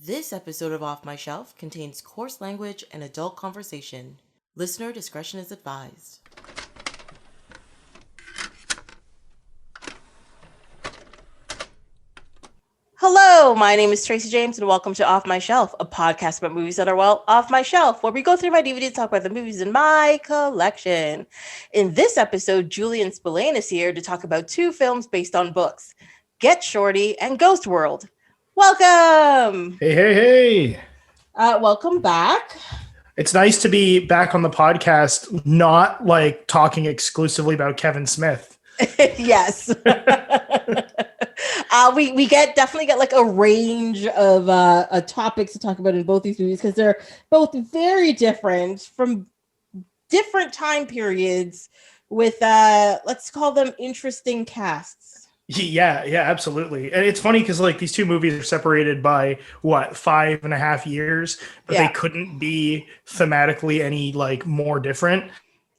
This episode of Off My Shelf contains coarse language and adult conversation. Listener discretion is advised. Hello, my name is Tracy James, and welcome to Off My Shelf, a podcast about movies that are, well, off my shelf, where we go through my DVDs and talk about the movies in my collection. In this episode, Julian Spillane is here to talk about two films based on books, Get Shorty and Ghost World. Welcome! Hey. Welcome back. It's nice to be back on the podcast, not like talking exclusively about Kevin Smith. Yes. We definitely get like a range of topics to talk about in both these movies because they're both very different from different time periods with let's call them interesting casts. Yeah, absolutely. And it's funny because like these two movies are separated by 5.5 years, but they couldn't be thematically any like more different.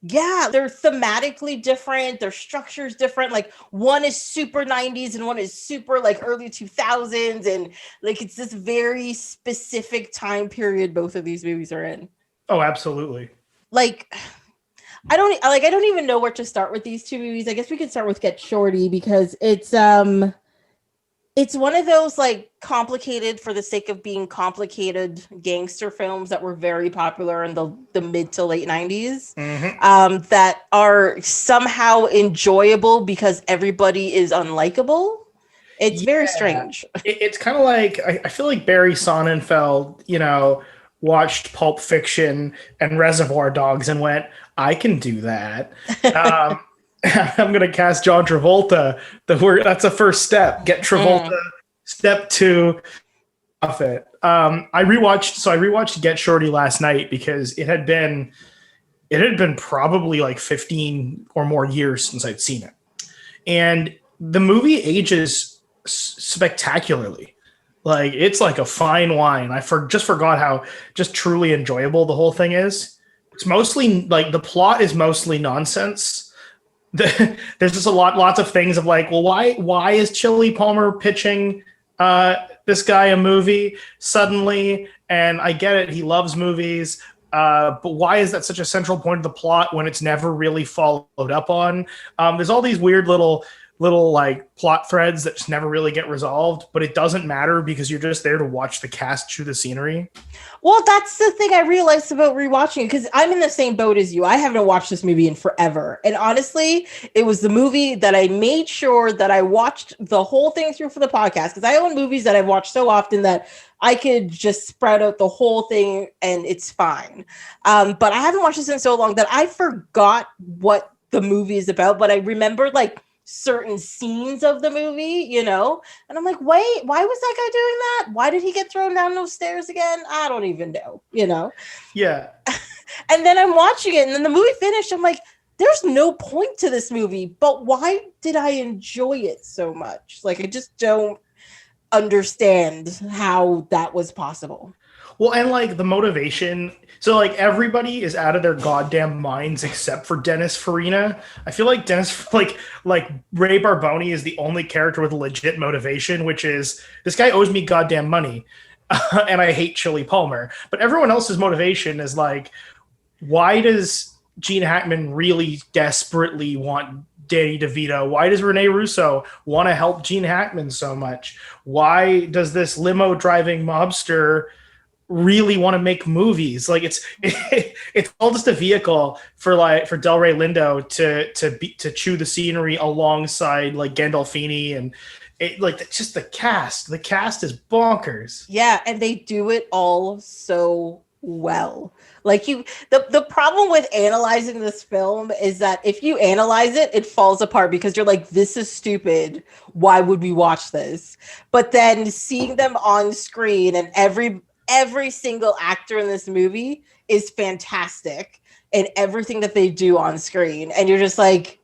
Yeah, they're thematically different. Their structure's different. Like one is super 90s and one is super like early 2000s. And like it's this very specific time period both of these movies are in. Oh, absolutely. Like I don't even know where to start with these two movies. I guess we could start with Get Shorty because it's one of those like complicated for the sake of being complicated gangster films that were very popular in the mid to late 90s that are somehow enjoyable because everybody is unlikable. It's very strange. It's kind of like, I feel like Barry Sonnenfeld, watched Pulp Fiction and Reservoir Dogs and went, I can do that. I'm going to cast John Travolta. That's a first step. Get Travolta. Step 2. Off it. I rewatched Get Shorty last night because it had been probably like 15 or more years since I'd seen it. And the movie ages spectacularly. Like it's like a fine wine. I just forgot how just truly enjoyable the whole thing is. It's mostly like the plot is mostly nonsense. There's just lots of things of like, well, why is Chili Palmer pitching this guy a movie suddenly? And I get it, he loves movies, but why is that such a central point of the plot when it's never really followed up on? There's all these weird little like plot threads that just never really get resolved, but it doesn't matter because you're just there to watch the cast chew the scenery. Well, that's the thing I realized about rewatching it because I'm in the same boat as you. I haven't watched this movie in forever. And honestly, it was the movie that I made sure that I watched the whole thing through for the podcast because I own movies that I've watched so often that I could just spread out the whole thing and it's fine. But I haven't watched this in so long that I forgot what the movie is about, but I remembered like certain scenes of the movie, and I'm like, wait, why was that guy doing that? Why did he get thrown down those stairs again? I don't even know, Yeah. And then I'm watching it and then the movie finished. I'm like, there's no point to this movie, but why did I enjoy it so much? Like, I just don't understand how that was possible. Well, and like the motivation, so like everybody is out of their goddamn minds except for Dennis Farina. I feel like like Ray Barboni is the only character with legit motivation, which is this guy owes me goddamn money, and I hate Chili Palmer. But everyone else's motivation is like, why does Gene Hackman really desperately want Danny DeVito? Why does Rene Russo want to help Gene Hackman so much? Why does this limo driving mobster really want to make movies? Like it's all just a vehicle for Delroy Lindo to chew the scenery alongside like Gandolfini and just the cast is bonkers. Yeah, and they do it all so well. Like the problem with analyzing this film is that if you analyze it, it falls apart because you're like, this is stupid. Why would we watch this? But then seeing them on screen and every single actor in this movie is fantastic and everything that they do on screen. And you're just like,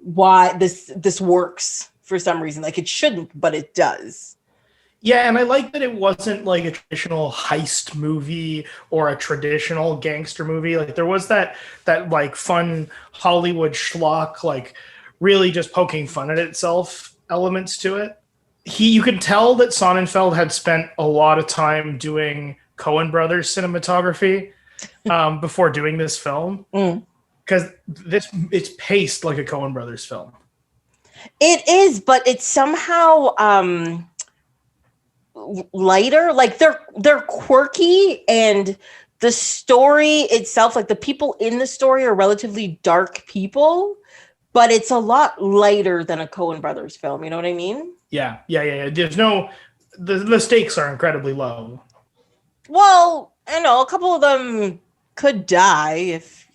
why this works for some reason. Like it shouldn't, but it does. Yeah, and I like that it wasn't like a traditional heist movie or a traditional gangster movie. Like there was that like fun Hollywood schlock, like really just poking fun at itself elements to it. you could tell that Sonnenfeld had spent a lot of time doing Coen Brothers cinematography before doing this film, because it's paced like a Coen Brothers film. It is, but it's somehow lighter. Like they're quirky, and the story itself, like the people in the story are relatively dark people, but it's a lot lighter than a Coen Brothers film. You know what I mean? Yeah. There's no the stakes are incredibly low. Well, I know a couple of them could die if,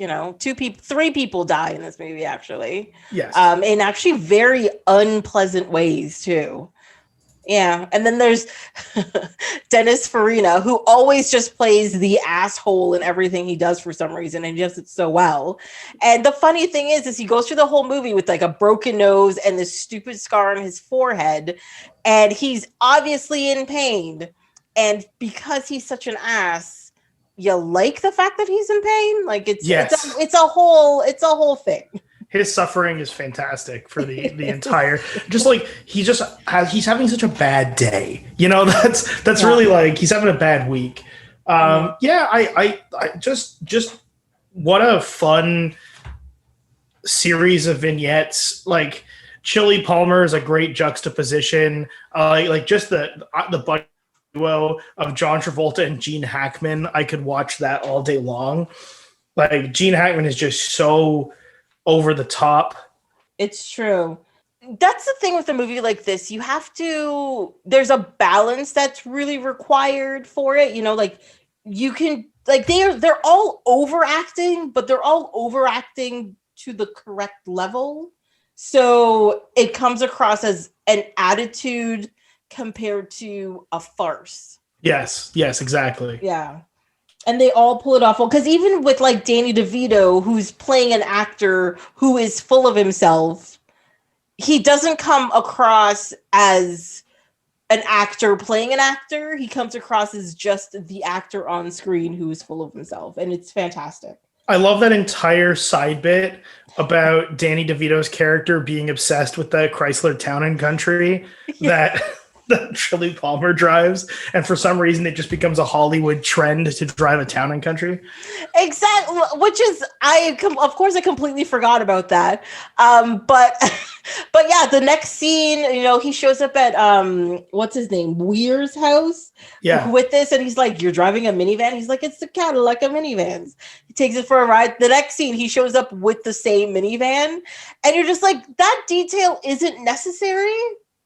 three people die in this movie, actually. Yes. In actually very unpleasant ways, too. Yeah. And then there's Dennis Farina, who always just plays the asshole in everything he does for some reason, and he does it so well. And the funny thing is he goes through the whole movie with like a broken nose and this stupid scar on his forehead, and he's obviously in pain. And because he's such an ass, you like the fact that he's in pain. Like it's a whole thing. His suffering is fantastic for the entire, just like he's having such a bad day. That's really like he's having a bad week. I just what a fun series of vignettes. Like Chili Palmer is a great juxtaposition. Like just the duo of John Travolta and Gene Hackman. I could watch that all day long. Like Gene Hackman is just so over the top. It's true. That's the thing with a movie like this. There's a balance that's really required for it. Like you can, like they're all overacting, but they're all overacting to the correct level. So it comes across as an attitude compared to a farce. Yes, exactly. Yeah. And they all pull it off well, because even with like Danny DeVito, who's playing an actor who is full of himself, he doesn't come across as an actor playing an actor. He comes across as just the actor on screen who is full of himself, and it's fantastic. I love that entire side bit about Danny DeVito's character being obsessed with the Chrysler Town and Country that Chili Palmer drives, and for some reason it just becomes a Hollywood trend to drive a Town and Country. Exactly, which is of course I completely forgot about that. But yeah, the next scene, he shows up at what's his name, Weir's house, with this, and he's like, "You're driving a minivan?" He's like, "It's the Cadillac of minivans." He takes it for a ride. The next scene, he shows up with the same minivan, and you're just like, that detail isn't necessary,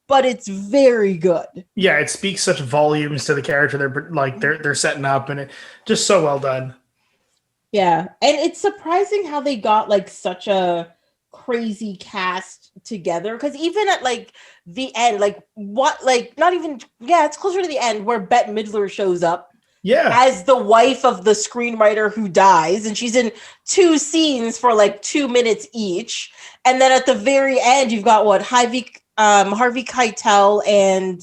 but it's very good. Yeah, it speaks such volumes to the character they're setting up, and it just so well done. Yeah, and it's surprising how they got like such a crazy cast together, because even at like the end, it's closer to the end where Bette Midler shows up. Yeah, as the wife of the screenwriter who dies, and she's in 2 scenes for like 2 minutes each, and then at the very end you've got Harvey Keitel and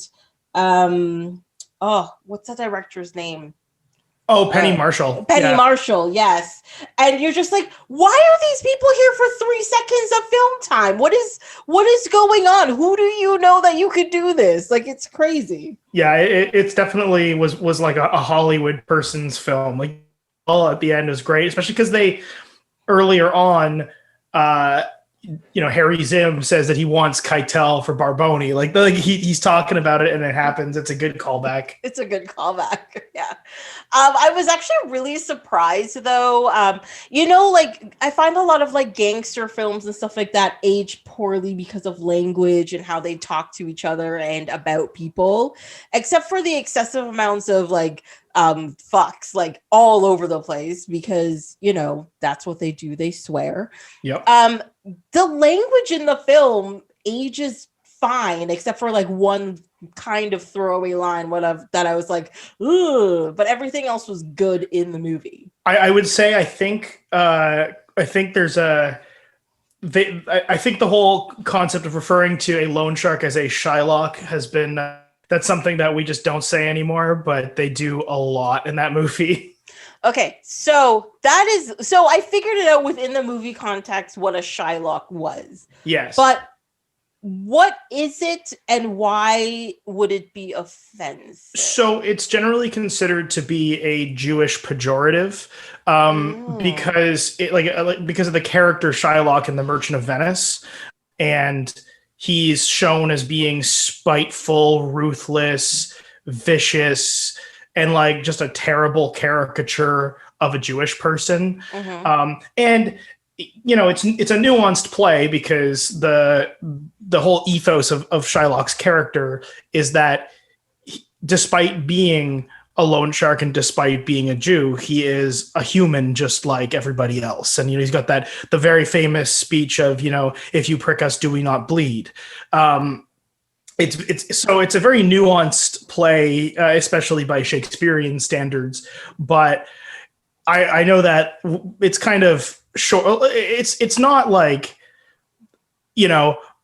what's that director's name? Oh, Penny Marshall. Marshall, yes. And you're just like, why are these people here for 3 seconds of film time? What is going on? Who do you know that you could do this? Like, it's crazy. Yeah, it's definitely was like a Hollywood person's film. Like, all at the end was great, especially because they earlier on, Harry Zim says that he wants Keitel for Barboni. Like he's talking about it and it happens. It's a good callback. It's a good callback. Yeah. I was actually really surprised though. I find a lot of like gangster films and stuff like that age poorly because of language and how they talk to each other and about people, except for the excessive amounts of like fucks like all over the place, because that's what they do. They swear. Yep. The language in the film ages fine, except for like one kind of throwaway line that I was like, ooh, but everything else was good in the movie. I would say I think there's I think the whole concept of referring to a loan shark as a Shylock has been that's something that we just don't say anymore, but they do a lot in that movie. Okay, so I figured it out within the movie context what a Shylock was. Yes. But what is it and why would it be offensive? So it's generally considered to be a Jewish pejorative, because because of the character Shylock in The Merchant of Venice, and he's shown as being spiteful, ruthless, vicious, and like just a terrible caricature of a Jewish person. And it's a nuanced play because the whole ethos of Shylock's character is that despite being a loan shark and despite being a Jew, he is a human just like everybody else. And he's got the very famous speech of if you prick us, do we not bleed? It's a very nuanced play, especially by Shakespearean standards. But I know that it's kind of short. It's not like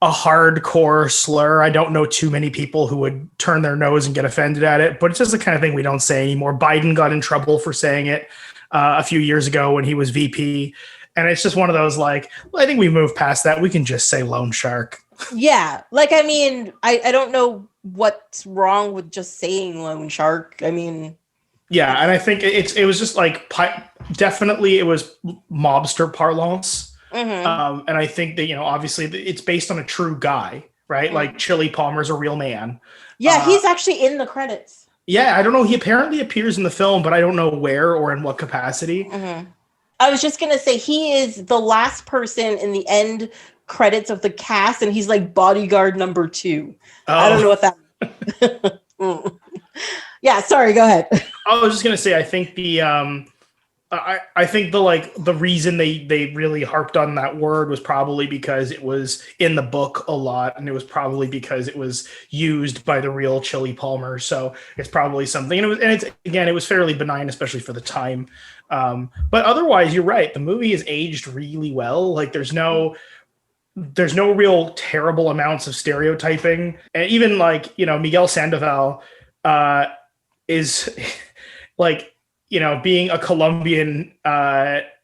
a hardcore slur. I don't know too many people who would turn their nose and get offended at it, but it's just the kind of thing we don't say anymore. Biden got in trouble for saying it a few years ago when he was VP. And it's just one of those I think we moved past that. We can just say loan shark. Yeah. I don't know what's wrong with just saying loan shark. Yeah. And I think it was just definitely it was mobster parlance. And I think that, obviously it's based on a true guy, right? Like Chili Palmer's a real man. Yeah, he's actually in the credits. Yeah, I don't know. He apparently appears in the film, but I don't know where or in what capacity. I was just going to say he is the last person in the end credits of the cast, and he's like bodyguard number 2. Oh. I don't know what that Yeah, sorry, go ahead. I was just going to say, I think I think the reason they really harped on that word was probably because it was in the book a lot, and it was probably because it was used by the real Chili Palmer. So it's probably something, it was fairly benign, especially for the time. But otherwise, you're right. The movie is aged really well. There's no real terrible amounts of stereotyping, and even Miguel Sandoval is being a Colombian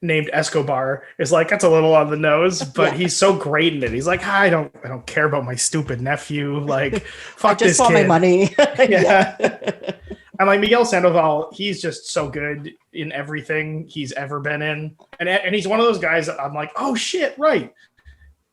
named Escobar is that's a little on the nose, but he's so great in it. He's I don't care about my stupid nephew. Fuck this kid. I just want my money. Yeah. And Miguel Sandoval, he's just so good in everything he's ever been in. And he's one of those guys that I'm oh shit, right.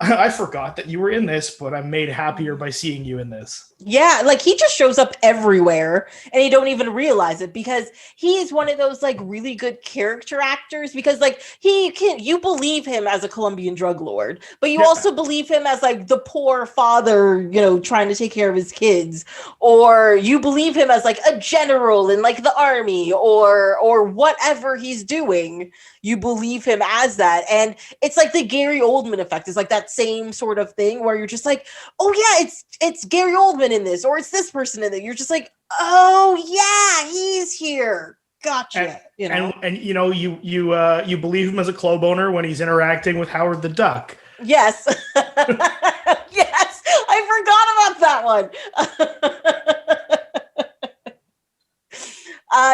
I forgot that you were in this, but I'm made happier by seeing you in this. Yeah, he just shows up everywhere and you don't even realize it because he is one of those really good character actors because you believe him as a Colombian drug lord, but you also believe him as the poor father, trying to take care of his kids, or you believe him as a general in the army or whatever he's doing. You believe him as that. And it's the Gary Oldman effect is that same sort of thing where you're just oh yeah, it's Gary Oldman in this, or it's this person in it. You're just oh yeah, he's here. Gotcha. And you believe him as a club owner when he's interacting with Howard the Duck. Yes. Yes. I forgot about that one.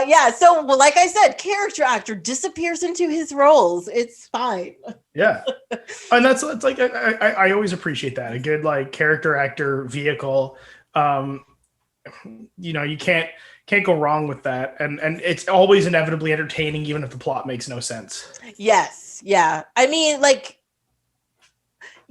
Yeah, so like I said, character actor disappears into his roles. It's fine. Yeah, and it's I always appreciate that, a good character actor vehicle. You can't go wrong with that, and it's always inevitably entertaining, even if the plot makes no sense. Yes, yeah.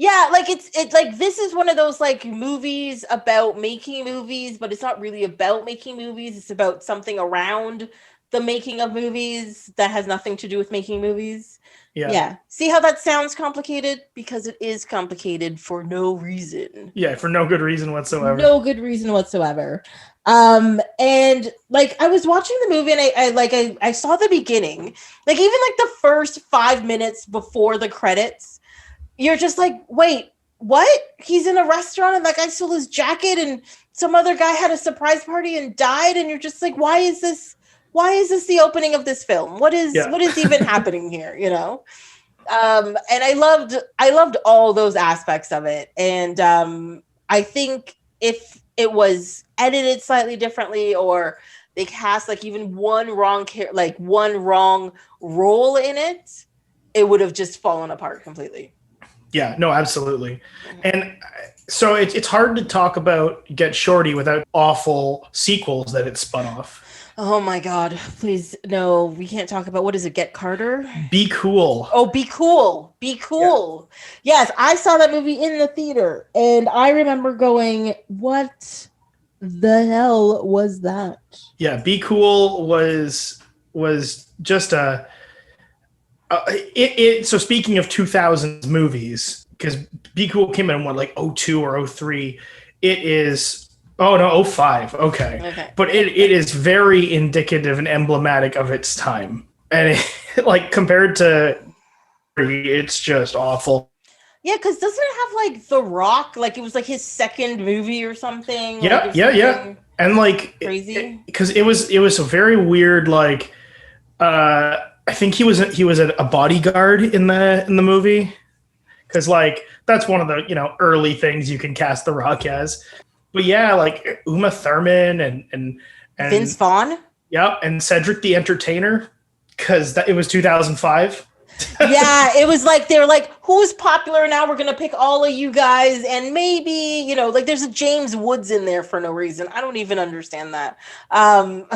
It's this is one of those movies about making movies, but it's not really about making movies. It's about something around the making of movies that has nothing to do with making movies. Yeah. See how that sounds complicated? Because it is complicated for no reason. Yeah, for no good reason whatsoever. No good reason whatsoever. And I was watching the movie and I saw the beginning. Even the first 5 minutes before the credits, you're just wait, what? He's in a restaurant and that guy stole his jacket and some other guy had a surprise party and died. And you're just why is this the opening of this film? What is even happening here? And I loved all those aspects of it. And I think if it was edited slightly differently, or they cast even one wrong one wrong role in it, it would have just fallen apart completely. Yeah, no, absolutely. And so it's hard to talk about Get Shorty without awful sequels that it spun off. Oh my God. Please, no, we can't talk about, what is it, Get Carter? Be Cool. Oh, Be Cool. Be Cool. Yeah. Yes, I saw that movie in the theater and I remember going, what the hell was that? Yeah, Be Cool was just so speaking of 2000s movies, because Be Cool came in like 02 or 03, it is oh 05. Okay. But it is very indicative and emblematic of its time. And like compared to, it's just awful. Yeah, because doesn't it have like The Rock? Like it was like his second movie or something. Yeah, like, yeah. And like crazy. Because it was a very weird, like I think he was a bodyguard in the movie. Because like that's one of the early things you can cast The Rock as. But yeah, like Uma Thurman and Vince Vaughn. Yep, and Cedric the Entertainer, because it was 2005. Yeah, it was like they were like, who's popular now? We're gonna pick all of you guys, and maybe like there's a James Woods in there for no reason. I don't even understand that. And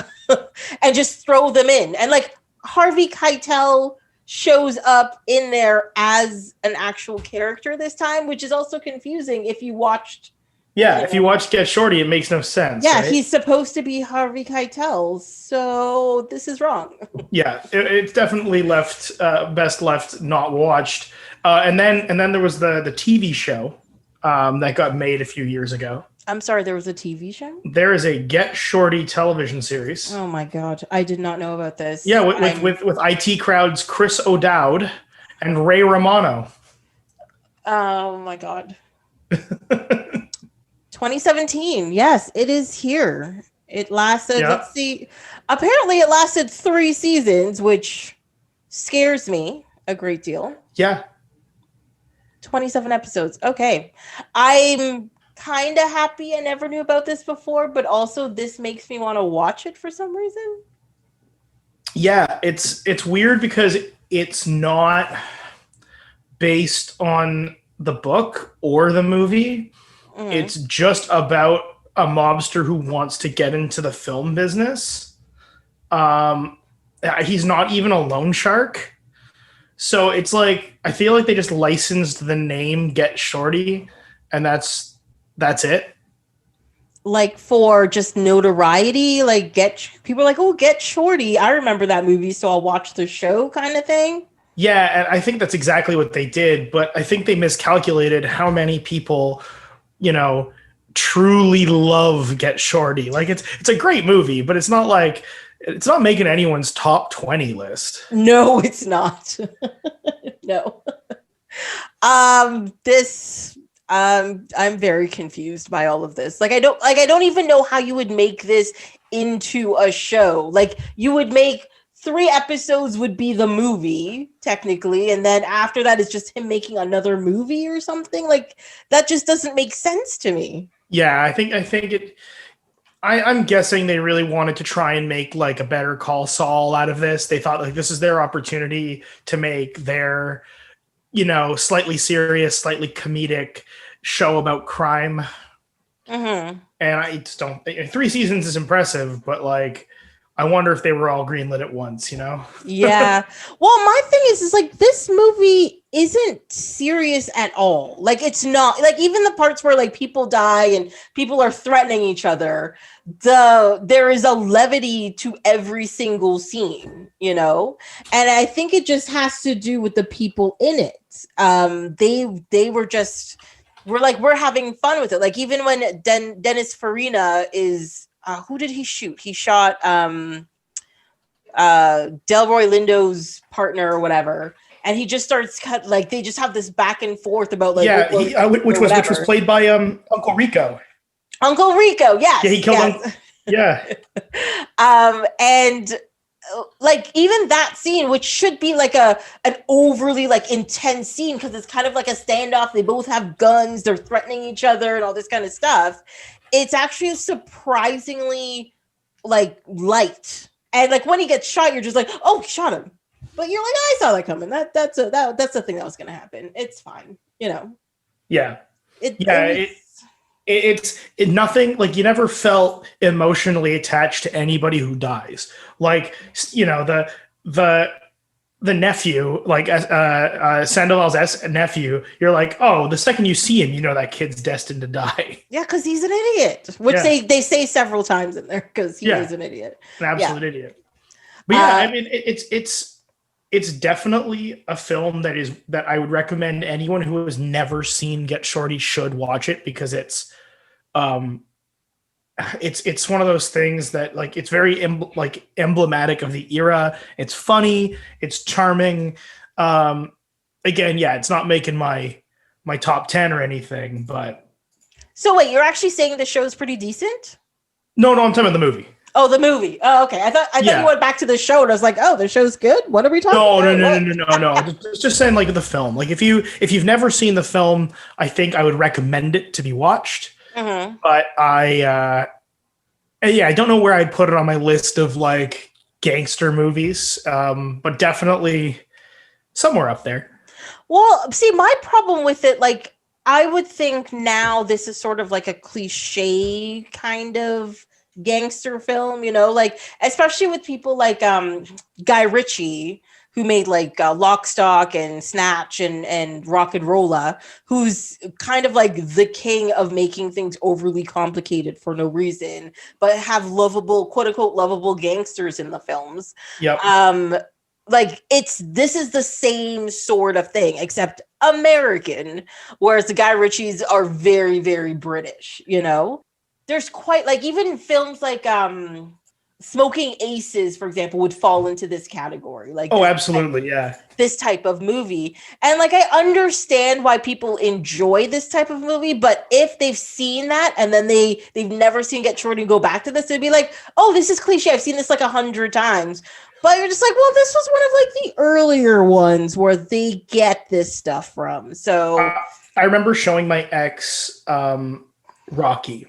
just throw them in, and like Harvey Keitel shows up in there as an actual character this time, which is also confusing if you watched. Yeah, if you watch Get Shorty, it makes no sense. Yeah, right? He's supposed to be Harvey Keitel, so this is wrong. Yeah, it's definitely best left not watched. And then there was the TV show that got made a few years ago. I'm sorry, there was a TV show? There is a Get Shorty television series. Oh my God, I did not know about this. Yeah, with IT Crowd's Chris O'Dowd and Ray Romano. Oh my God. 2017. Yes, it is here. It lasted, let's see. Apparently it lasted 3 seasons, which scares me a great deal. Yeah. 27 episodes. Okay. I'm kind of happy I never knew about this before, but also this makes me want to watch it for some reason. Yeah, it's weird because it's not based on the book or the movie. Mm-hmm. It's just about a mobster who wants to get into the film business. He's not even a loan shark. So it's like, I feel like they just licensed the name Get Shorty, and that's it. Like for just notoriety, like people are like, oh, Get Shorty. I remember that movie, so I'll watch the show kind of thing. Yeah, and I think that's exactly what they did, but I think they miscalculated how many people truly love Get Shorty. Like it's a great movie, but it's not making anyone's top 20 list. No, it's not. No. I'm very confused by all of this. I don't even know how you would make this into a show. Like you would make 3 episodes would be the movie technically, and then after that it's just him making another movie or something. Like that just doesn't make sense to me. Yeah, I think I'm guessing they really wanted to try and make like a Better Call Saul out of this. They thought like this is their opportunity to make their slightly serious, slightly comedic show about crime. Mm-hmm. And I just don't think 3 seasons is impressive, but like I wonder if they were all greenlit at once, Yeah. Well, my thing is like this movie isn't serious at all. Like it's not, like even the parts where like people die and people are threatening each other, there is a levity to every single scene, And I think it just has to do with the people in it. They were just, we're having fun with it. Like even when Dennis Farina is, who did he shoot? He shot Delroy Lindo's partner or whatever, and he just starts they just have this back and forth about like which was played by Uncle Rico. Uncle Rico, yes. Yeah, he killed him. Yeah. And like even that scene, which should be like an overly like intense scene because it's kind of like a standoff. They both have guns. They're threatening each other and all this kind of stuff. It's actually surprisingly like light, and like when he gets shot, you're just like, oh, he shot him, but you're like, I saw that coming. That's the thing that was gonna happen. It's fine, you know. Yeah. It, Yeah. it was, It's nothing, like, you never felt emotionally attached to anybody who dies. Like, you know, the nephew, like Sandoval's nephew, you're like, oh, the second you see him, you know that kid's destined to die. yeah, because he's an idiot, which they say several times in there, because he is an idiot. An absolute idiot. But yeah, I mean, it's definitely a film that I would recommend anyone who has never seen Get Shorty should watch it, because it's one of those things that, like, it's very emblematic of the era. It's funny, it's charming. Again, yeah, it's not making my top 10 or anything, but. So wait, you're actually saying the show's pretty decent? No, I'm talking about the movie. Oh, the movie. Oh, okay. I thought you went back to the show, and I was like, oh, the show's good. What are we talking about? No. Just saying, like, the film. Like, if you've never seen the film, I think I would recommend it to be watched. Mm-hmm. But I don't know where I'd put it on my list of, like, gangster movies. But definitely somewhere up there. Well, see, my problem with it, like, I would think now this is sort of like a cliche kind of gangster film, you know, like, especially with people like Guy Ritchie, who made like Lock, Stock and Snatch and Rock and Rolla, who's kind of like the king of making things overly complicated for no reason, but have lovable, quote unquote, lovable gangsters in the films. Yep. Like, this is the same sort of thing, except American, whereas the Guy Ritchies are very, very British, you know? There's quite, like, even films like Smoking Aces, for example, would fall into this category. Like, oh, absolutely, yeah. This type of movie. And, like, I understand why people enjoy this type of movie, but if they've seen that and then they've never seen Get Shorty and go back to this, they'd be like, oh, this is cliche. I've seen this like 100 times. But you're just like, well, this was one of like the earlier ones where they get this stuff from. So I remember showing my ex Rocky,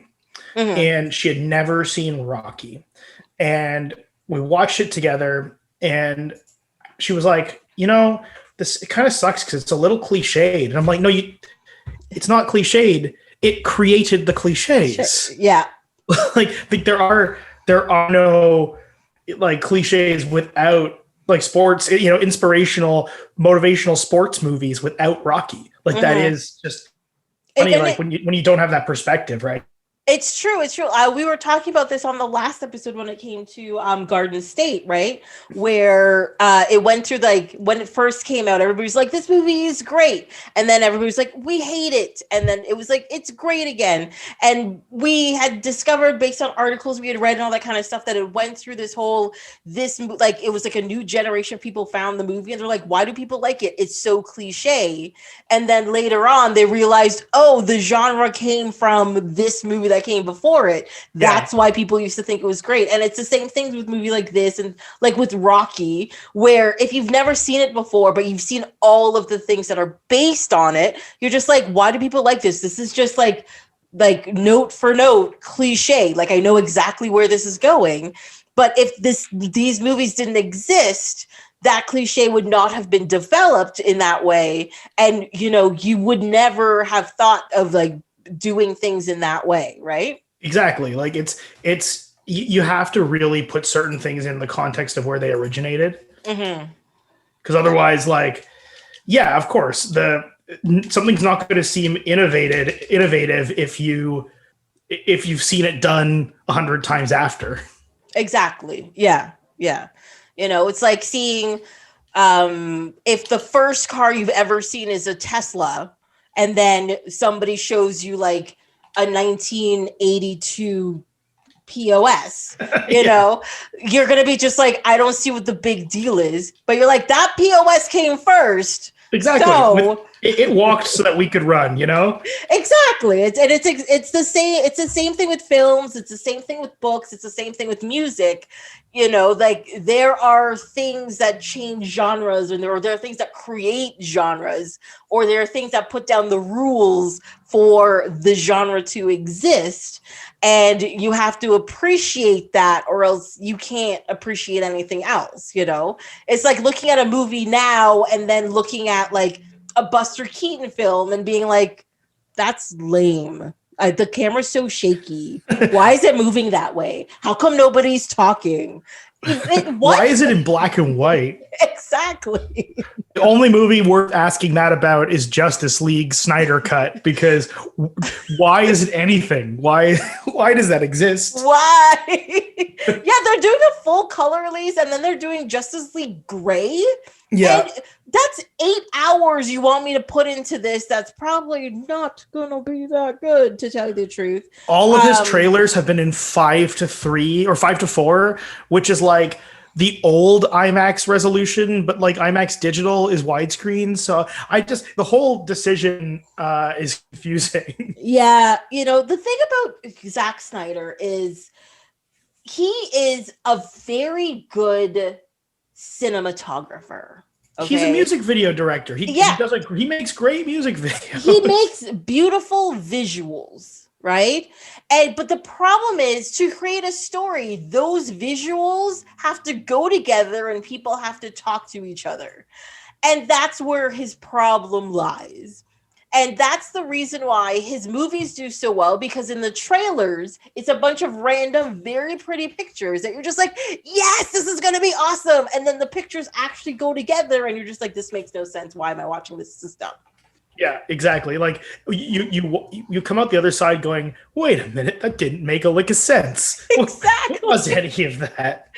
and she had never seen Rocky, and we watched it together, and she was like, you know, it kind of sucks because it's a little cliched. And I'm like, no, it's not cliched. It created the cliches. Yeah. like there are no like cliches without, like, sports, you know, inspirational, motivational sports movies without Rocky. Like, that is just funny. Like, when you don't have that perspective, right? It's true. It's true. We were talking about this on the last episode when it came to Garden State, right? Where it went through, like, when it first came out, everybody's like, this movie is great. And then everybody's like, we hate it. And then it was like, it's great again. And we had discovered, based on articles we had read and all that kind of stuff, that it went through it was like a new generation of people found the movie and they're like, why do people like it? It's so cliche. And then later on, they realized, oh, the genre came from this movie that came before it. That's why people used to think it was great. And it's the same thing with movie like this and like with Rocky, where if you've never seen it before, but you've seen all of the things that are based on it, you're just like, why do people like this? This is just like note for note cliche. Like, I know exactly where this is going. But if these movies didn't exist, that cliche would not have been developed in that way. And, you know, you would never have thought of like doing things in that way, right? Exactly. Like, it's you have to really put certain things in the context of where they originated. Because otherwise, like, yeah, of course, something's not going to seem innovative if you've seen it done 100 times after. Exactly. Yeah. You know, it's like seeing if the first car you've ever seen is a Tesla, and then somebody shows you like a 1982 POS, you know, you're going to be just like, I don't see what the big deal is. But you're like, that POS came first. Exactly. So, it walked so that we could run, you know? Exactly. It's the same thing with films. It's the same thing with books. It's the same thing with music. You know, like, there are things that change genres, and there are things that create genres, or there are things that put down the rules for the genre to exist. And you have to appreciate that, or else you can't appreciate anything else, you know? It's like looking at a movie now and then looking at like a Buster Keaton film and being like, that's lame. The camera's so shaky. Why is it moving that way? How come nobody's talking? Why is it in black and white? Exactly. The only movie worth asking that about is Justice League Snyder Cut, because why is it anything? Why does that exist? Why? Yeah, they're doing a full color release and then they're doing Justice League Gray. Yeah. And that's 8 hours you want me to put into this. That's probably not gonna be that good, to tell you the truth. All of his trailers have been in 5:3 or 5:4, which is like the old IMAX resolution, but like IMAX digital is widescreen. So the whole decision is confusing. Yeah, the thing about Zack Snyder is he is a very good cinematographer. Okay? He's a music video director. He makes great music videos. He makes beautiful visuals, right? But the problem is, to create a story, those visuals have to go together and people have to talk to each other. And that's where his problem lies. And that's the reason why his movies do so well, because in the trailers, it's a bunch of random, very pretty pictures that you're just like, yes, this is going to be awesome. And then the pictures actually go together and you're just like, this makes no sense. Why am I watching this system? Yeah, exactly. Like you come out the other side going, wait a minute, that didn't make a lick of sense. Exactly. What was any of that?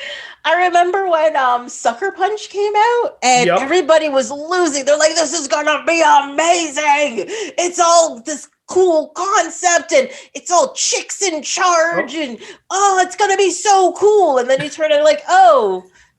I remember when Sucker Punch came out and everybody was losing. They're like, this is gonna be amazing. It's all this cool concept and it's all chicks in charge and it's gonna be so cool. And then you turn it like,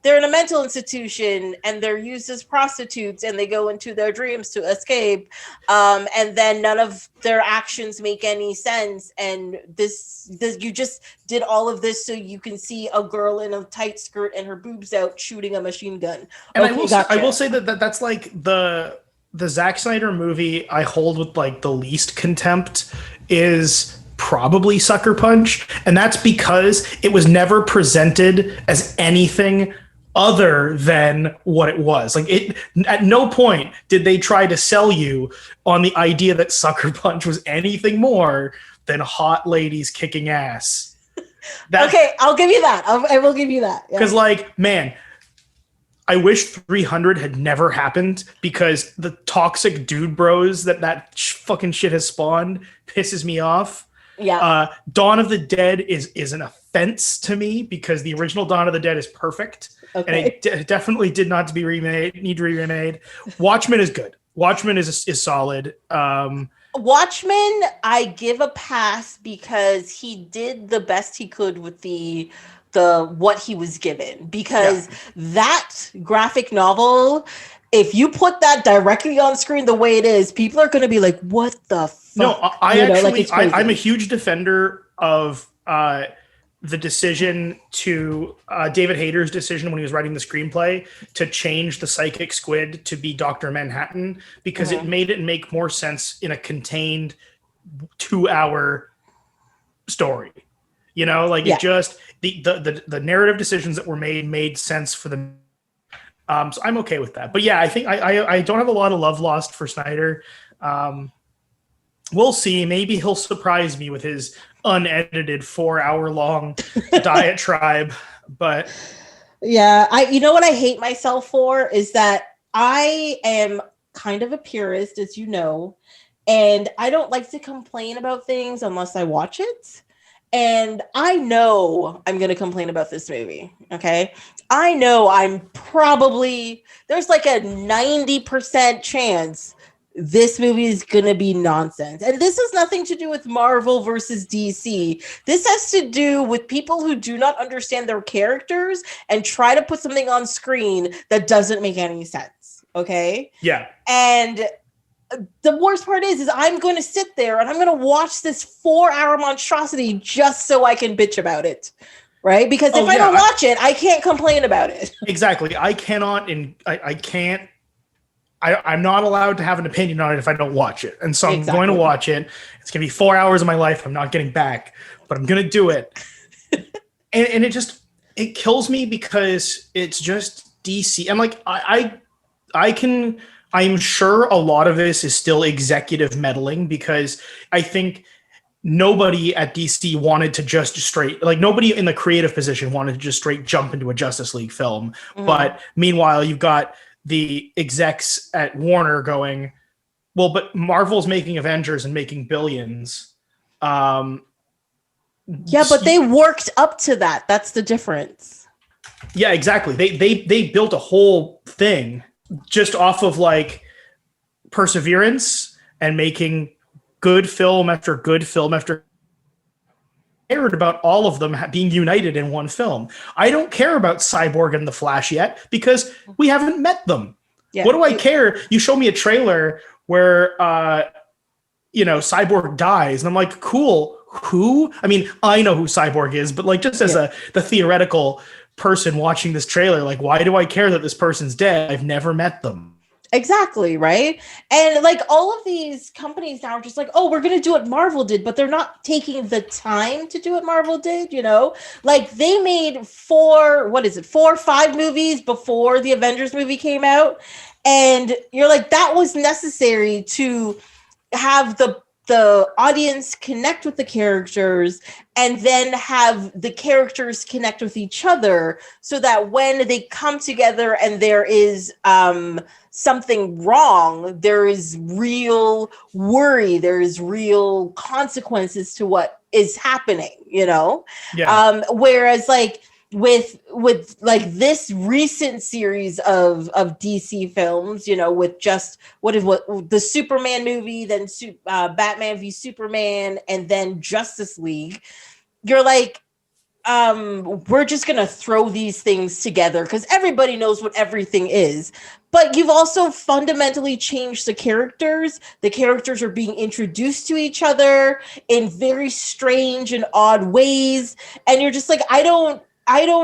they're in a mental institution and they're used as prostitutes and they go into their dreams to escape. And then none of their actions make any sense. And this you just did all of this so you can see a girl in a tight skirt and her boobs out shooting a machine gun. And I will say that's like the Zack Snyder movie I hold with like the least contempt is probably Sucker Punch. And that's because it was never presented as anything other than what it was. Like at no point did they try to sell you on the idea that Sucker Punch was anything more than hot ladies kicking ass. Okay, I'll give you that. I will give you that. Because man, I wish 300 had never happened, because the toxic dude bros that fucking shit has spawned pisses me off. Yeah. Dawn of the Dead is an offense to me, because the original Dawn of the Dead is perfect. Okay. And it definitely need to be remade. Watchmen is good. Watchmen is solid. Watchmen, I give a pass because he did the best he could with the what he was given. Because that graphic novel, if you put that directly on screen the way it is, people are going to be like, "What the fuck?" No, I'm a huge defender of the decision to David Hayter's decision when he was writing the screenplay to change the psychic squid to be Dr. Manhattan, because it made it make more sense in a contained 2-hour story. It just the narrative decisions that were made sense for the. So I'm okay with that. But yeah, I think I don't have a lot of love lost for Snyder. We'll see. Maybe he'll surprise me with his unedited 4-hour-long diatribe. But yeah, what I hate myself for is that I am kind of a purist, as you know, and I don't like to complain about things unless I watch it. And I know I'm going to complain about this movie. Okay. I know there's like a 90% chance this movie is going to be nonsense. And this has nothing to do with Marvel versus DC. This has to do with people who do not understand their characters and try to put something on screen that doesn't make any sense. Okay. Yeah. And the worst part is I'm going to sit there and I'm going to watch this 4-hour monstrosity just so I can bitch about it. Right? Because if I don't watch it, I can't complain about it. Exactly. I cannot, and I can't. I'm not allowed to have an opinion on it if I don't watch it. And so I'm going to watch it. It's going to be 4 hours of my life I'm not getting back, but I'm going to do it. and it kills me because it's just DC. I'm like, I can I'm sure a lot of this is still executive meddling, because I think nobody at DC wanted to just straight, like nobody in the creative position wanted to just straight jump into a Justice League film. But meanwhile, you've got the execs at Warner going, well, but Marvel's making Avengers and making billions. Yeah, but they worked up to that. That's the difference. Yeah, exactly. They built a whole thing just off of like perseverance and making good film after good film after. Cared about all of them being united in one film. I don't care about Cyborg and the Flash yet because we haven't met them. Yeah, what do I care? You show me a trailer where Cyborg dies and I'm like, cool. Who? I mean, I know who Cyborg is, but like just as the theoretical person watching this trailer, like, why do I care that this person's dead? I've never met them. Exactly, right? And like all of these companies now are just like, oh, we're going to do what Marvel did, but they're not taking the time to do what Marvel did, Like they made 4 or 5 movies before the Avengers movie came out. And you're like, that was necessary to have the audience connect with the characters and then have the characters connect with each other so that when they come together and there is something wrong, there is real worry, there is real consequences to what is happening, Yeah. Whereas like with like this recent series of DC films, with just what the Superman movie, then Batman v Superman, and then Justice League, you're like, we're just gonna throw these things together because everybody knows what everything is. But you've also fundamentally changed the characters. The characters are being introduced to each other in very strange and odd ways, and you're just like, I don't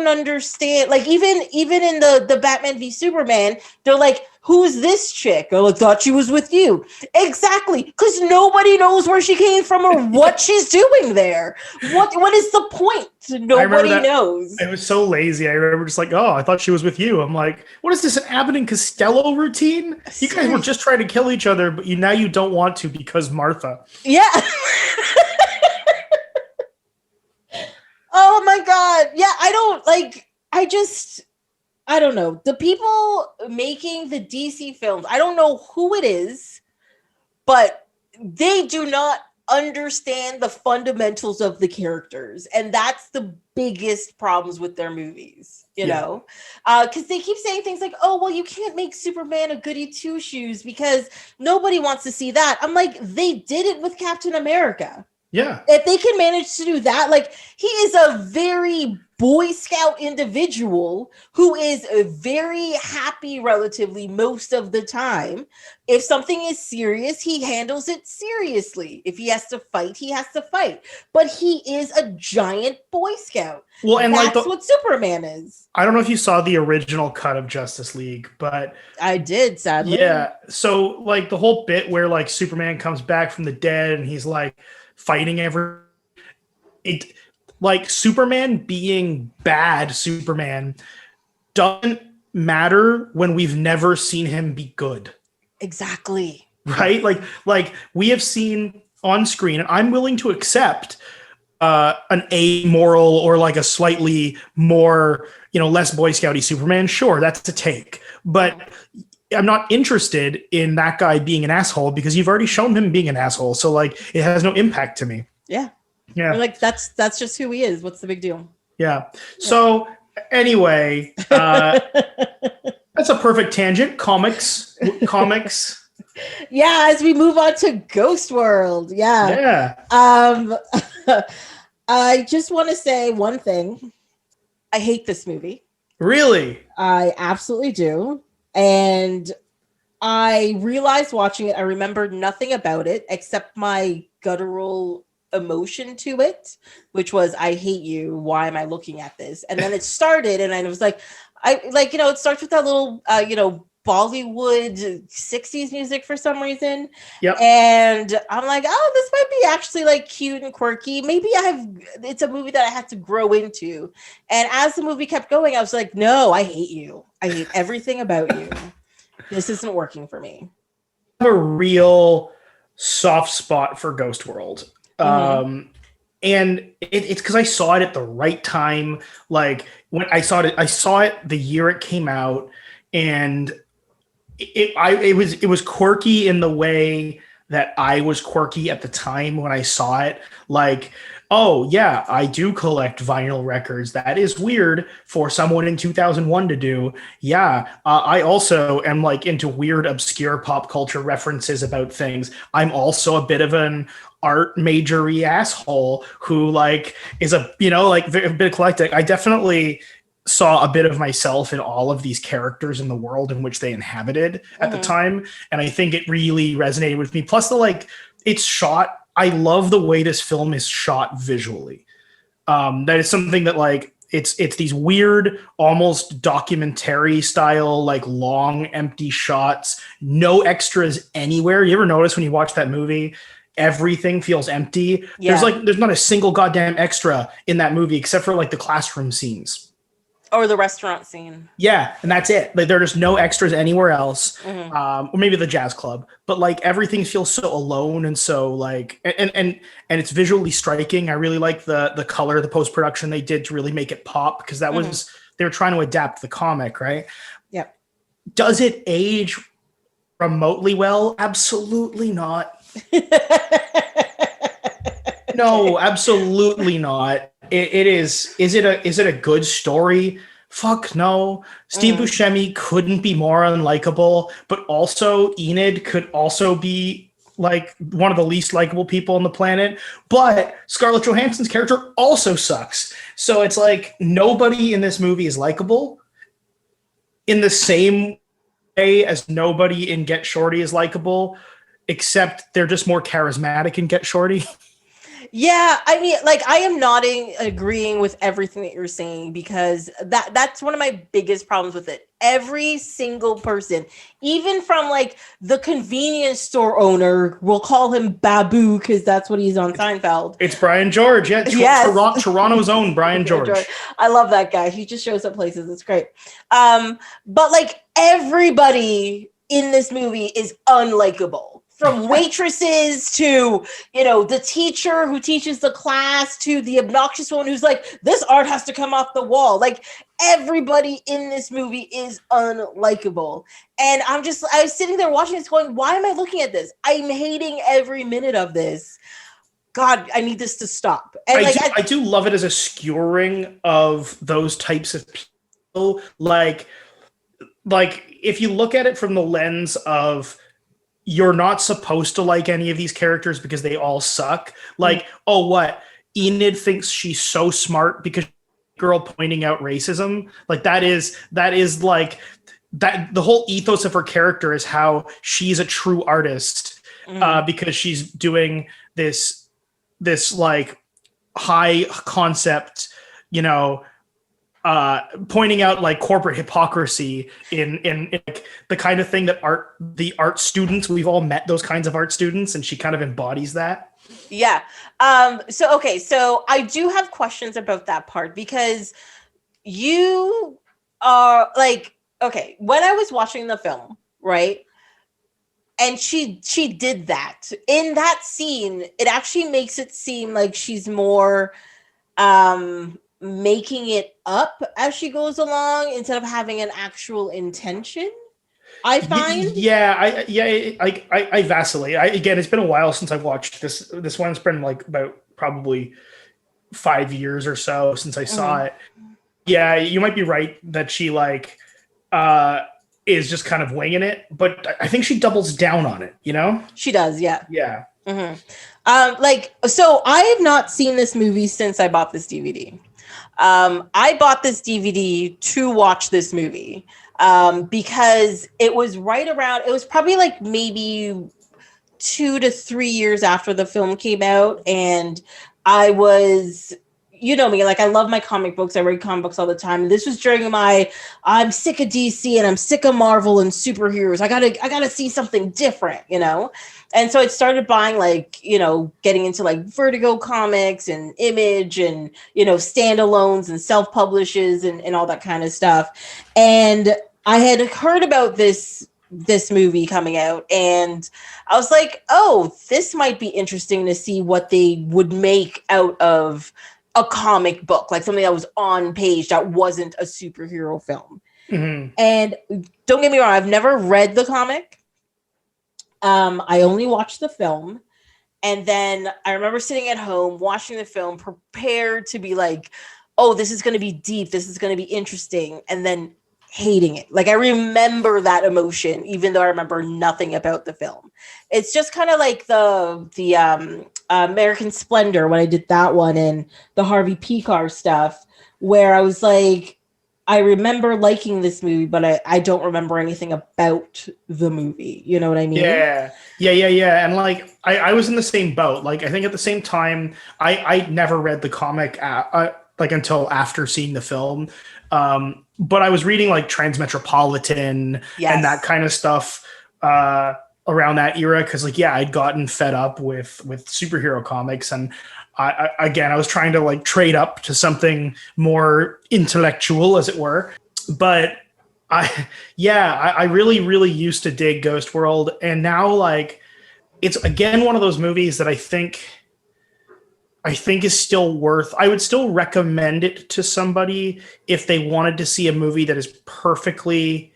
understand. Like even in the Batman v Superman, they're like, who's this chick? I thought she was with you. Exactly. Because nobody knows where she came from or what she's doing there. What is the point? Nobody knows. It was so lazy. I remember just like, oh, I thought she was with you. I'm like, what is this, an Abbott and Costello routine? You guys were just trying to kill each other, but now you don't want to because Martha. Yeah. Oh my God. Yeah, I don't know. The people making the DC films, I don't know who it is, but they do not understand the fundamentals of the characters. And that's the biggest problems with their movies, you know? Because they keep saying things like, oh, well, you can't make Superman a goody two-shoes because nobody wants to see that. I'm like, they did it with Captain America. Yeah. If they can manage to do that, like he is a very Boy Scout individual who is very happy relatively most of the time. If something is serious, he handles it seriously. If he has to fight, he has to fight. But he is a giant Boy Scout. Well, and that's like what Superman is. I don't know if you saw the original cut of Justice League, but I did, sadly. Yeah. So like the whole bit where like Superman comes back from the dead and he's like fighting like Superman being bad Superman doesn't matter when we've never seen him be good. Exactly. Right? Like we have seen on screen, and I'm willing to accept an amoral or like a slightly more, less Boy Scouty Superman. Sure, that's a take. But I'm not interested in that guy being an asshole because you've already shown him being an asshole. So like it has no impact to me. Yeah. Yeah. We're like that's just who he is. What's the big deal? Yeah. So anyway, that's a perfect tangent. Comics. Yeah, as we move on to Ghost World. Yeah. I just want to say one thing. I hate this movie. Really? I absolutely do. And I realized watching it, I remembered nothing about it except my guttural emotion to it, which was, I hate you. Why am I looking at this? And then it started and I was like, it starts with that little, Bollywood 60s music for some reason. Yep. And I'm like, oh, this might be actually like cute and quirky. Maybe it's a movie that I had to grow into. And as the movie kept going, I was like, no, I hate you. I hate everything about you. This isn't working for me. I have a real soft spot for Ghost World. And it's because I saw it at the right time. Like when I saw it the year it came out, and it was quirky in the way that I was quirky at the time when I saw it. Like, oh yeah, I do collect vinyl records. That is weird for someone in 2001 to do. Yeah, I also am like into weird, obscure pop culture references about things. I'm also a bit of an art majory asshole who like is a bit eclectic. I definitely saw a bit of myself in all of these characters in the world in which they inhabited at the time, and I think it really resonated with me. Plus it's shot. I love the way this film is shot visually. That is something that like it's these weird, almost documentary style, like long empty shots, no extras anywhere. You ever notice when you watch that movie, everything feels empty? Yeah. There's not a single goddamn extra in that movie except for like the classroom scenes. Or the restaurant scene. Yeah, and that's it. Like, there are just no extras anywhere else, or maybe the jazz club. But like everything feels so alone and so like, and it's visually striking. I really like the color, the post production they did to really make it pop, because that was they were trying to adapt the comic, right? Yeah. Does it age remotely well? Absolutely not. No, absolutely not. It is. Is it a good story? Fuck no. Steve Buscemi couldn't be more unlikable, but also Enid could also be like one of the least likable people on the planet. But Scarlett Johansson's character also sucks. So it's like nobody in this movie is likable in the same way as nobody in Get Shorty is likable, except they're just more charismatic in Get Shorty. Yeah, I mean, like, I am nodding, agreeing with everything that you're saying, because that's one of my biggest problems with it. Every single person, even from like the convenience store owner, we'll call him Babu because that's what he's on Seinfeld. It's Brian George. Yeah, yes. Toronto's own Brian George. I love that guy. He just shows up places. It's great. But like everybody in this movie is unlikable. From waitresses to, the teacher who teaches the class to the obnoxious one who's like, this art has to come off the wall. Like, everybody in this movie is unlikable. And I was sitting there watching this going, why am I looking at this? I'm hating every minute of this. God, I need this to stop. And I do love it as a skewering of those types of people. Like if you look at it from the lens of, you're not supposed to like any of these characters because they all suck. Like, oh, what? Enid thinks she's so smart because girl pointing out racism. Like that is like that. The whole ethos of her character is how she's a true artist because she's doing this like high concept, pointing out like corporate hypocrisy in like, the kind of thing that the art students, we've all met those kinds of art students, and she kind of embodies that. Yeah. So I do have questions about that part, because you are like, okay, when I was watching the film, right? And she did that. In that scene, it actually makes it seem like she's more making it up as she goes along instead of having an actual intention, I find. I vacillate. Again, it's been a while since I've watched this one. It's been like about probably 5 years or so since I saw it. Yeah, you might be right that she like is just kind of winging it, but I think she doubles down on it, She does, yeah. Yeah. So I have not seen this movie since I bought this DVD. I bought this DVD to watch this movie because it was it was probably like maybe 2 to 3 years after the film came out. And I was, me, like I love my comic books. I read comic books all the time. And this was during I'm sick of DC and I'm sick of Marvel and superheroes. I gotta see something different, And so I started buying getting into like Vertigo comics and Image and, standalones and self-publishes and all that kind of stuff. And I had heard about this this movie coming out, and I was like, oh, this might be interesting to see what they would make out of a comic book, like something that was on page that wasn't a superhero film. Mm-hmm. And don't get me wrong, I've never read the comic. I only watched the film. And then I remember sitting at home watching the film, prepared to be like, oh, this is going to be deep. This is going to be interesting. And then hating it. Like, I remember that emotion, even though I remember nothing about the film. It's just kind of like the American Splendor, when I did that one, and the Harvey Pekar stuff, where I was like, I remember liking this movie, but I don't remember anything about the movie. You know what I mean? Yeah. And like, I was in the same boat. Like, I think at the same time, I never read the comic like until after seeing the film. But I was reading like Transmetropolitan and that kind of stuff around that era. Cause like, yeah, I'd gotten fed up with superhero comics, and I was trying to like trade up to something more intellectual, as it were. But I really, really used to dig Ghost World. And now, like, it's again one of those movies that I think is still worth. I would still recommend it to somebody if they wanted to see a movie that is perfectly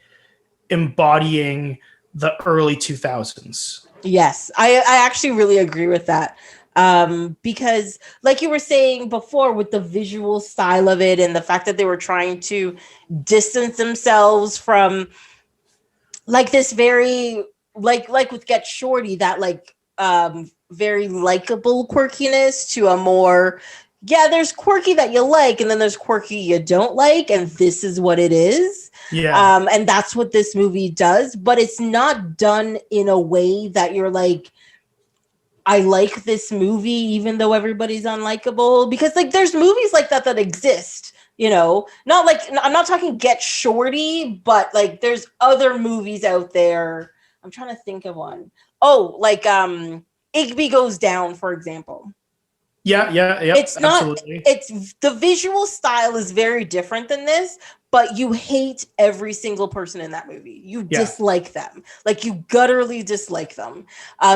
embodying the early 2000s. Yes, I actually really agree with that. Because like you were saying before, with the visual style of it and the fact that they were trying to distance themselves from like this very, like with Get Shorty, that like, very likable quirkiness, to a more, there's quirky that you like, and then there's quirky you don't like, and this is what it is. And that's what this movie does, but it's not done in a way that you're like, I like this movie even though everybody's unlikable, because like there's movies like that exist, you know, not like, I'm not talking Get Shorty, but like there's other movies out there. I'm trying to think of one. Oh, like Igby Goes Down, for example. Yeah. It's not, absolutely. It's the visual style is very different than this, but you hate every single person in that movie. You dislike them. Like, you gutturally dislike them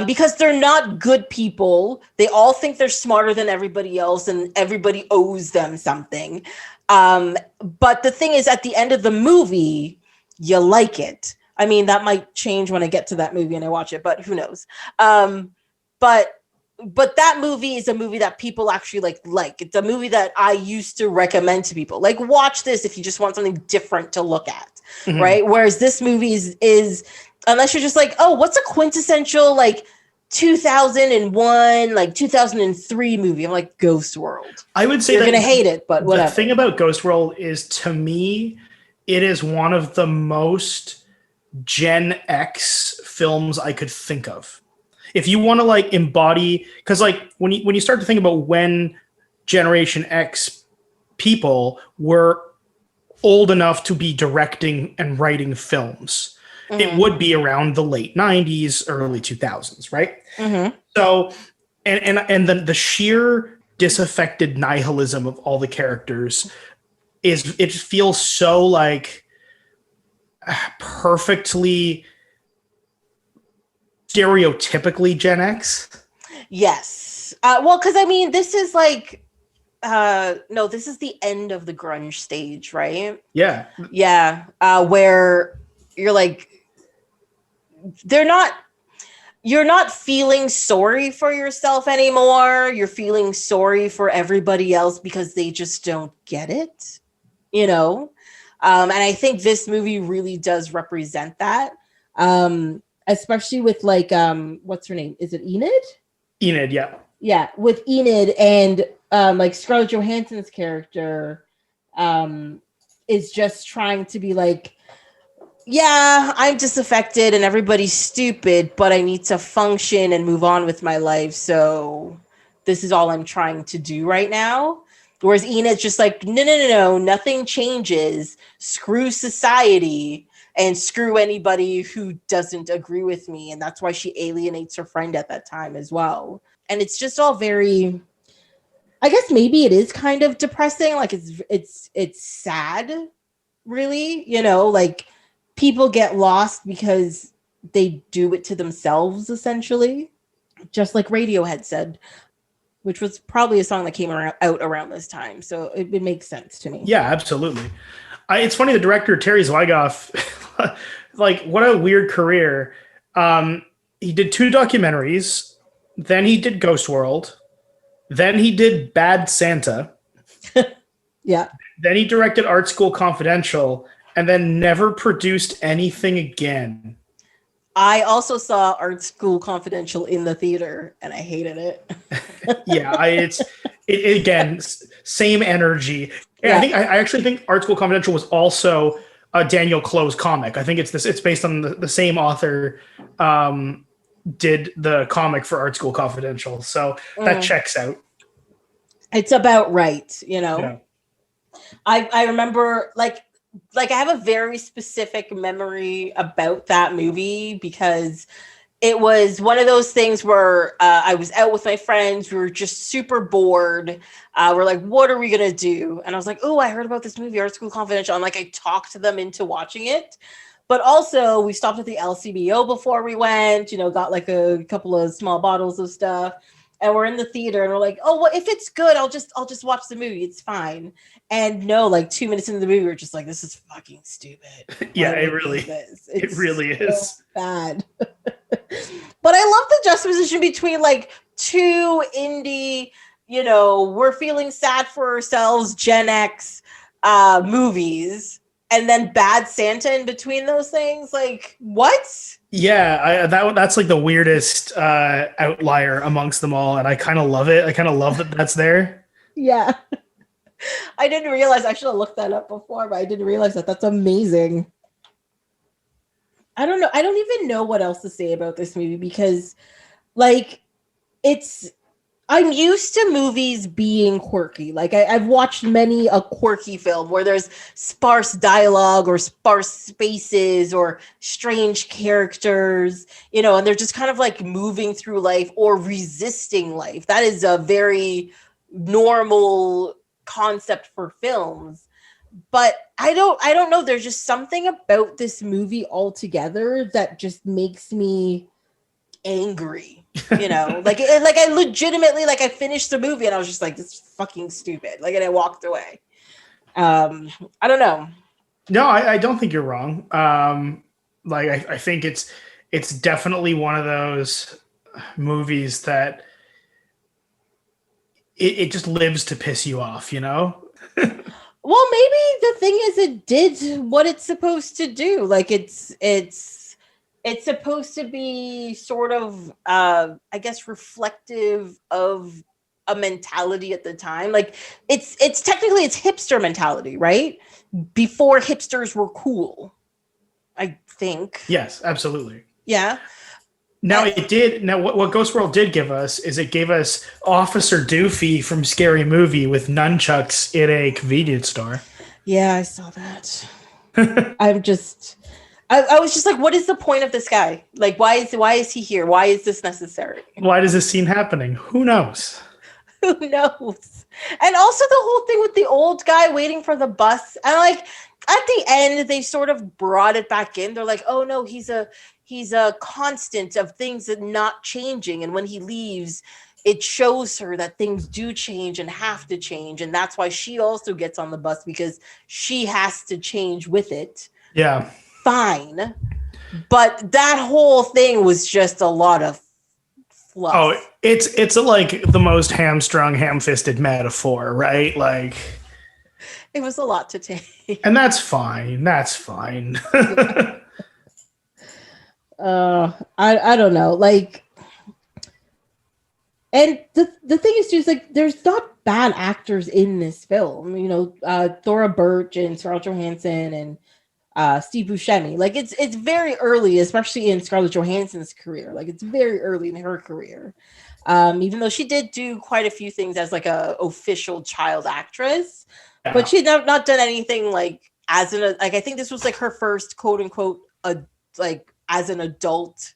because they're not good people. They all think they're smarter than everybody else, and everybody owes them something. But the thing is, at the end of the movie, you like it. I mean, that might change when I get to that movie and I watch it, but who knows? But that movie is a movie that people actually like. It's a movie that I used to recommend to people. Like, watch this if you just want something different to look at, right? Whereas this movie is unless you're just like, oh, what's a quintessential like 2001, like 2003 movie? I'm like, Ghost World. I would say you're gonna hate it, but whatever. The thing about Ghost World is, to me, it is one of the most Gen X films I could think of. If you want to like embody, because like when you start to think about when Generation X people were old enough to be directing and writing films, it would be around the late 90s, early 2000s, right? So, and then the sheer disaffected nihilism of all the characters it feels so like perfectly stereotypically Gen X. Yes. Well, because I mean, this is like, no, this is the end of the grunge stage, right? Yeah. Yeah. Where you're like, you're not feeling sorry for yourself anymore. You're feeling sorry for everybody else because they just don't get it, you know? And I think this movie really does represent that. Especially with like, what's her name? Is it Enid? Enid, yeah. Yeah, with Enid and like Scarlett Johansson's character is just trying to be like, yeah, I'm disaffected and everybody's stupid, but I need to function and move on with my life. So this is all I'm trying to do right now. Whereas Enid's just like, no, nothing changes. Screw society. And screw anybody who doesn't agree with me. And that's why she alienates her friend at that time as well. And it's just all very, I guess maybe it is kind of depressing. Like it's sad, really. You know, like people get lost because they do it to themselves, essentially, just like Radiohead said, which was probably a song that came out around this time. So it makes sense to me. Yeah, absolutely. It's funny, the director, Terry Zwigoff, like, what a weird career. He did 2 documentaries, then he did Ghost World, then he did Bad Santa. Yeah. Then he directed Art School Confidential, and then never produced anything again. I also saw Art School Confidential in the theater, and I hated it. Yeah, it again, same energy. Yeah. I actually think Art School Confidential was also a Daniel Clowes comic. I think it's based on the same author did the comic for Art School Confidential, so that checks out. It's about right, you know. Yeah. I remember like I have a very specific memory about that movie because it was one of those things where I was out with my friends. We were just super bored. We're like, what are we going to do? And I was like, oh, I heard about this movie, Art School Confidential. And like, I talked them into watching it. But also we stopped at the LCBO before we went, you know, got like a couple of small bottles of stuff. And we're in the theater and we're like, oh, well, if it's good, I'll just watch the movie. It's fine. And no, like 2 minutes into the movie, we're just like, this is fucking stupid. Yeah, it really is so bad. But I love the juxtaposition between like 2 indie, you know, we're feeling sad for ourselves, Gen X movies, and then Bad Santa in between those things. Like, what? Yeah, that's like the weirdest outlier amongst them all, and I kind of love it. I kind of love that that's there. Yeah. I didn't realize, I should have looked that up before, but I didn't realize that. That's amazing. I don't know. I don't even know what else to say about this movie because, like, I'm used to movies being quirky. Like, I've watched many a quirky film where there's sparse dialogue or sparse spaces or strange characters, you know, and they're just kind of like moving through life or resisting life. That is a very normal concept for films. But I don't know. There's just something about this movie altogether that just makes me angry, you know. like I legitimately, like, I finished the movie and I was just like, this is fucking stupid. Like, and I walked away. I don't know. No, I don't think you're wrong. Like, I think it's definitely one of those movies that it just lives to piss you off, you know. Well, maybe the thing is, it did what it's supposed to do. Like, it's supposed to be sort of, I guess, reflective of a mentality at the time. Like, it's technically it's hipster mentality, right? Before hipsters were cool, I think. Yes, absolutely. Yeah. Now it did. Now what Ghost World did give us is it gave us Officer Doofy from Scary Movie with nunchucks in a convenience store. Yeah, I saw that. I was just like, what is the point of this guy? Like, why is he here? Why is this necessary? Why does this scene happening? Who knows? Who knows? And also the whole thing with the old guy waiting for the bus. And like at the end, they sort of brought it back in. They're like, oh no, he's a constant of things that not changing. And when he leaves, it shows her that things do change and have to change. And that's why she also gets on the bus, because she has to change with it. Yeah. Fine. But that whole thing was just a lot of fluff. Oh, it's like the most hamstrung, ham-fisted metaphor, right? Like, it was a lot to take. And that's fine. That's fine. I don't know. Like, and the thing is, just like, there's not bad actors in this film. You know, Thora Birch and Scarlett Johansson and Steve Buscemi. Like, it's very early, especially in Scarlett Johansson's career. Like, it's very early in her career. Even though she did do quite a few things as like a official child actress, but she had not done anything like as an, like, I think this was like her first quote unquote like as an adult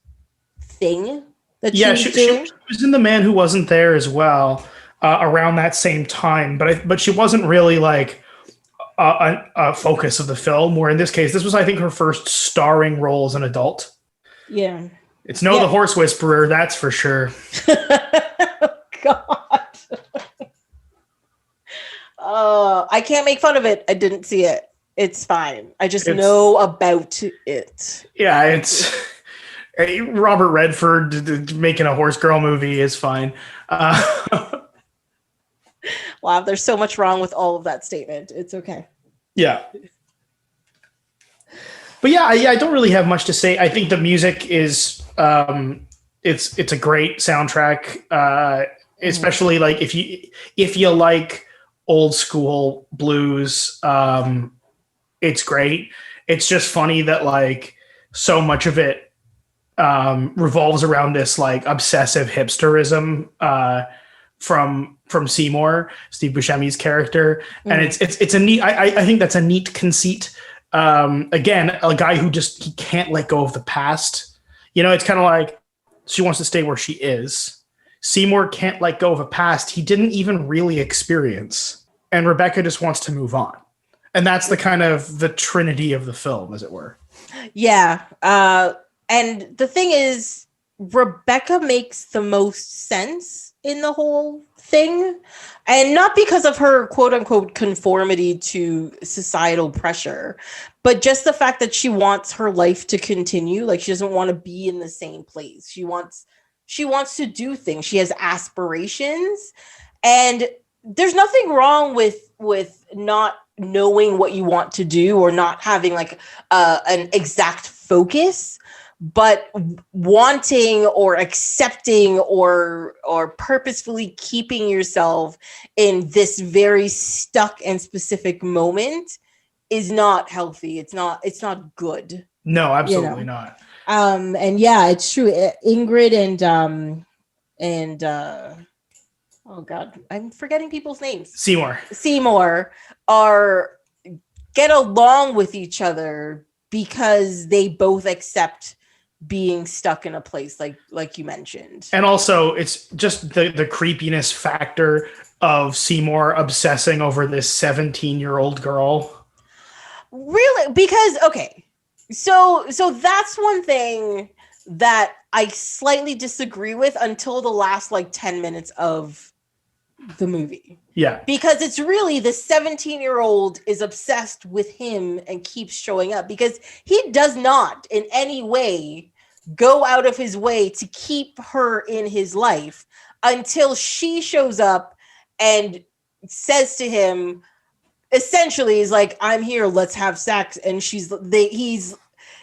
thing that she was doing. She was in The Man Who Wasn't There as well, around that same time, but she wasn't really like a focus of the film, where in this case, this was, I think, her first starring role as an adult. Yeah. It's the horse whisperer, that's for sure. God. I can't make fun of it. I didn't see it. It's fine. I just know about it. Yeah, it's Robert Redford making a horse girl movie is fine. Wow, there's so much wrong with all of that statement. It's okay. Yeah. But I don't really have much to say. I think the music is it's a great soundtrack, especially like if you like old school blues, it's great. It's just funny that like so much of it revolves around this like obsessive hipsterism from Seymour, Steve Buscemi's character, and it's a neat. I think that's a neat conceit. Again, a guy who he can't let go of the past. It's kind of like she wants to stay where she is. Seymour can't let go of a past he didn't even really experience, and Rebecca just wants to move on. And that's the kind of the trinity of the film, as it were. Yeah. And the thing is, Rebecca makes the most sense in the whole thing. And not because of her quote unquote conformity to societal pressure, but just the fact that she wants her life to continue. Like she doesn't want to be in the same place. She wants to do things. She has aspirations. And there's nothing wrong with not knowing what you want to do or not having like an exact focus, but wanting or accepting or purposefully keeping yourself in this very stuck and specific moment is not healthy. It's not good. No, absolutely not. And yeah, it's true. Ingrid and oh God, I'm forgetting people's names. Seymour get along with each other because they both accept being stuck in a place like you mentioned. And also it's just the creepiness factor of Seymour obsessing over this 17-year-old girl. Really? Because okay. So that's one thing that I slightly disagree with until the last like 10 minutes of the movie. Yeah. Because it's really the 17-year-old is obsessed with him and keeps showing up because he does not in any way go out of his way to keep her in his life until she shows up and says to him, essentially is like, I'm here, let's have sex. And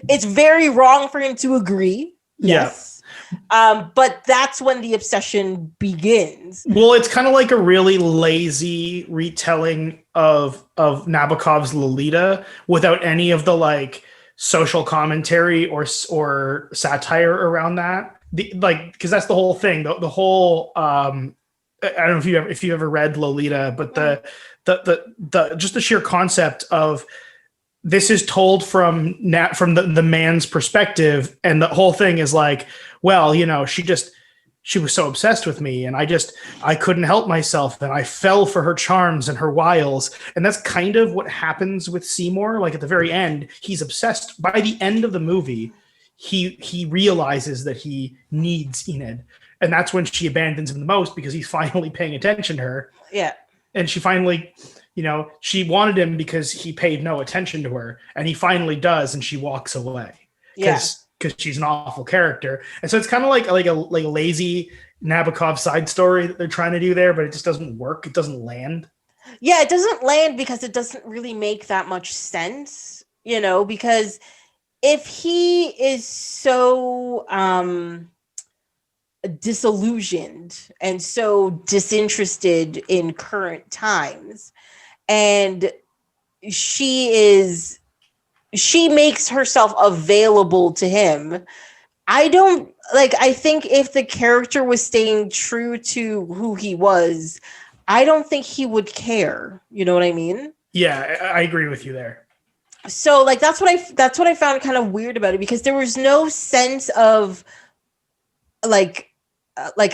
it's very wrong for him to agree. Yes. But that's when the obsession begins. Well, it's kind of like a really lazy retelling of Nabokov's Lolita without any of the like social commentary or satire around that. Because that's the whole thing. The whole I don't know if you ever read Lolita, but the just the sheer concept of this is told from the man's perspective, and the whole thing is like, well, she was so obsessed with me, and I couldn't help myself, and I fell for her charms and her wiles, and that's kind of what happens with Seymour. Like at the very end, he's obsessed. By the end of the movie, he realizes that he needs Enid, and that's when she abandons him the most because he's finally paying attention to her. Yeah, and she finally. She wanted him because he paid no attention to her, and he finally does, and she walks away. Because she's an awful character. And so it's kind of like a lazy Nabokov side story that they're trying to do there, but it just doesn't work. It doesn't land. Yeah, it doesn't land because it doesn't really make that much sense, because if he is so disillusioned and so disinterested in current times, and she makes herself available to him. I think if the character was staying true to who he was, I don't think he would care. You know what I mean? Yeah, I agree with you there. So that's what I found kind of weird about it, because there was no sense of like